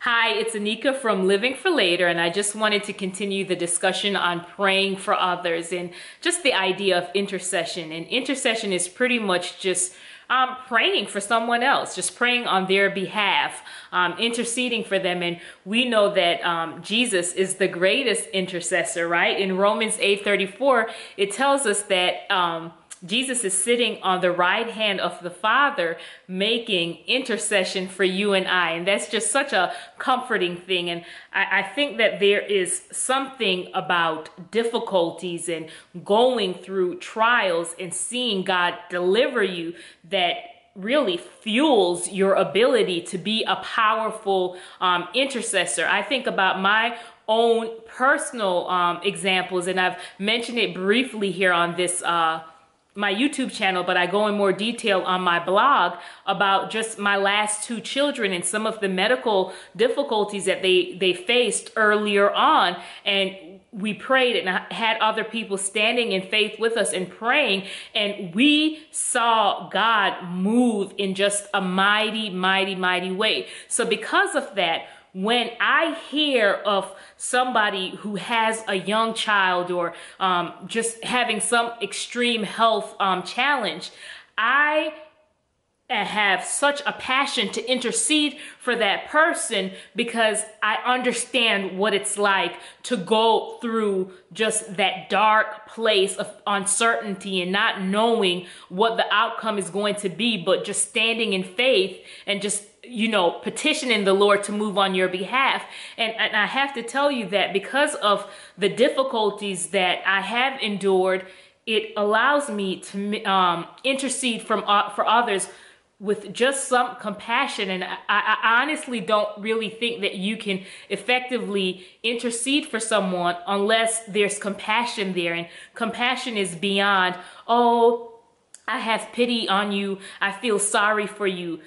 Hi, it's Anika from Living for Later, and I just wanted to continue the discussion on praying for others and just the idea of intercession. And intercession is pretty much just praying for someone else, just praying on their behalf, interceding for them. And we know that Jesus is the greatest intercessor, right? In Romans 8:34, it tells us that Jesus is sitting on the right hand of the Father, making intercession for you and I. And that's just such a comforting thing. And I think that there is something about difficulties and going through trials and seeing God deliver you that really fuels your ability to be a powerful intercessor. I think about my own personal examples, and I've mentioned it briefly here on this my YouTube channel, but I go in more detail on my blog about just my last two children and some of the medical difficulties that they faced earlier on. And we prayed and had other people standing in faith with us and praying, and we saw God move in just a mighty, mighty, mighty way. So because of that, when I hear of somebody who has a young child or just having some extreme health challenge, I have such a passion to intercede for that person because I understand what it's like to go through just that dark place of uncertainty and not knowing what the outcome is going to be, but just standing in faith and just petitioning the Lord to move on your behalf. And I have to tell you that because of the difficulties that I have endured, it allows me to intercede for others with just some compassion. And I honestly don't really think that you can effectively intercede for someone unless there's compassion there. And compassion is beyond, oh, I have pity on you, I feel sorry for you.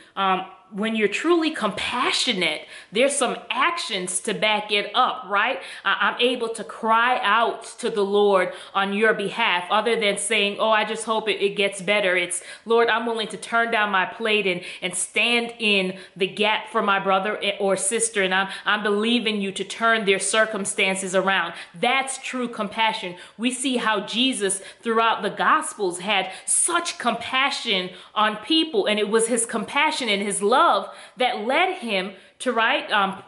When you're truly compassionate, there's some actions to back it up, right? I'm able to cry out to the Lord on your behalf, other than saying, oh, I just hope it gets better. It's, Lord, I'm willing to turn down my plate and stand in the gap for my brother or sister, and I'm believing you to turn their circumstances around. That's true compassion. We see how Jesus throughout the Gospels had such compassion on people, and it was his compassion and his love that led him to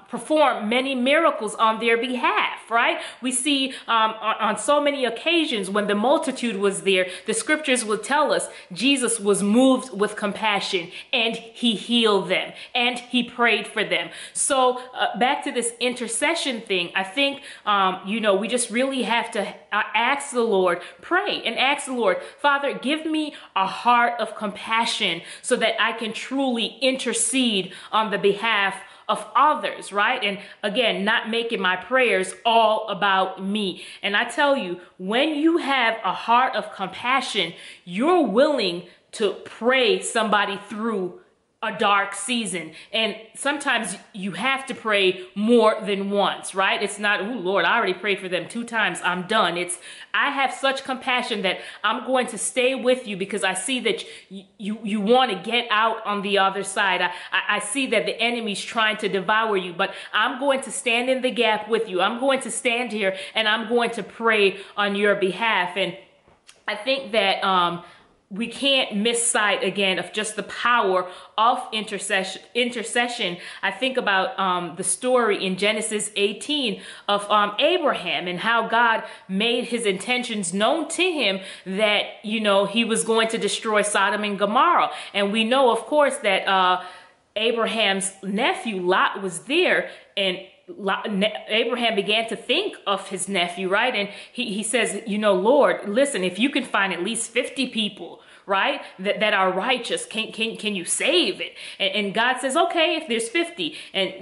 perform many miracles on their behalf, right? We see on so many occasions when the multitude was there, the scriptures will tell us Jesus was moved with compassion and he healed them and he prayed for them. So back to this intercession thing, I think, we just really have to ask the Lord, pray and ask the Lord, Father, give me a heart of compassion so that I can truly intercede on the behalf of others, right? And again, not making my prayers all about me. And I tell you, when you have a heart of compassion, you're willing to pray somebody through a dark season. And sometimes you have to pray more than once, right? It's not, oh Lord, I already prayed for them 2 times, I'm done. It's, I have such compassion that I'm going to stay with you because I see that you want to get out on the other side. I see that the enemy's trying to devour you, but I'm going to stand in the gap with you. I'm going to stand here and I'm going to pray on your behalf. And I think that we can't miss sight again of just the power of intercession. I think about the story in Genesis 18 of Abraham and how God made his intentions known to him that, he was going to destroy Sodom and Gomorrah. And we know, of course, that Abraham's nephew Lot was there, and Abraham began to think of his nephew, right? And he says, Lord, listen, if you can find at least 50 people, right, that are righteous, can you save it? And God says, okay, if there's 50, and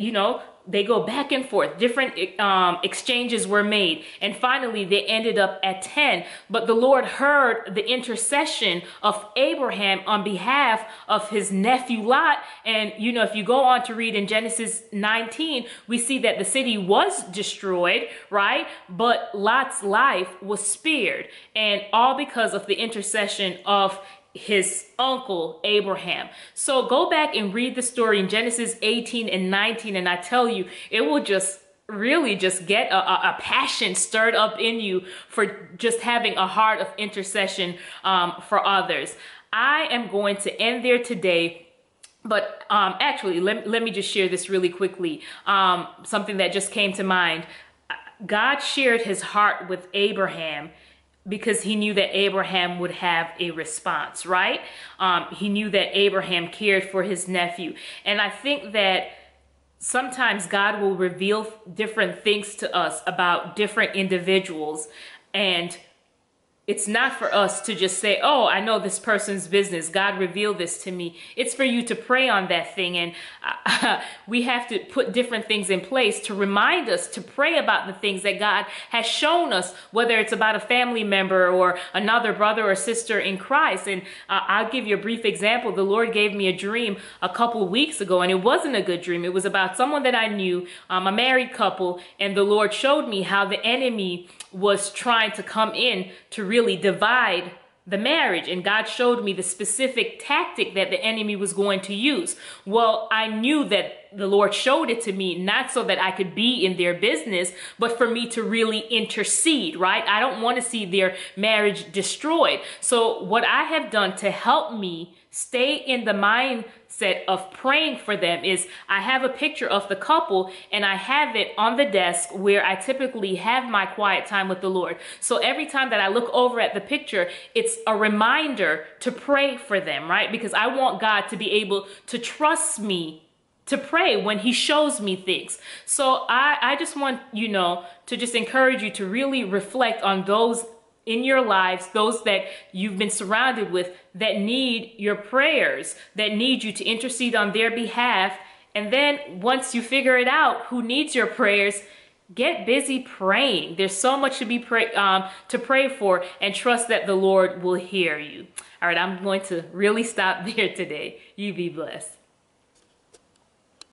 they go back and forth. Different exchanges were made. And finally, they ended up at 10. But the Lord heard the intercession of Abraham on behalf of his nephew Lot. And, if you go on to read in Genesis 19, we see that the city was destroyed, right? But Lot's life was spared. And all because of the intercession of his uncle Abraham. So go back and read the story in Genesis 18 and 19, and I tell you, it will just really just get a passion stirred up in you for just having a heart of intercession for others. I am going to end there today. But actually, let me just share this really quickly. Something that just came to mind. God shared his heart with Abraham because he knew that Abraham would have a response, right? He knew that Abraham cared for his nephew. And I think that sometimes God will reveal different things to us about different individuals, and it's not for us to just say, oh, I know this person's business. God revealed this to me. It's for you to pray on that thing. And we have to put different things in place to remind us to pray about the things that God has shown us, whether it's about a family member or another brother or sister in Christ. And I'll give you a brief example. The Lord gave me a dream a couple of weeks ago, and it wasn't a good dream. It was about someone that I knew, a married couple, and the Lord showed me how the enemy was trying to come in to really divide the marriage. And God showed me the specific tactic that the enemy was going to use. Well, I knew that the Lord showed it to me, not so that I could be in their business, but for me to really intercede, right? I don't want to see their marriage destroyed. So what I have done to help me stay in the mindset of praying for them is I have a picture of the couple, and I have it on the desk where I typically have my quiet time with the Lord. So every time that I look over at the picture, it's a reminder to pray for them, right? Because I want God to be able to trust me to pray when he shows me things. So I just want, to just encourage you to really reflect on those in your lives, those that you've been surrounded with that need your prayers, that need you to intercede on their behalf. And then once you figure it out, who needs your prayers, get busy praying. There's so much to pray for, and trust that the Lord will hear you. All right, I'm going to really stop there today. You be blessed.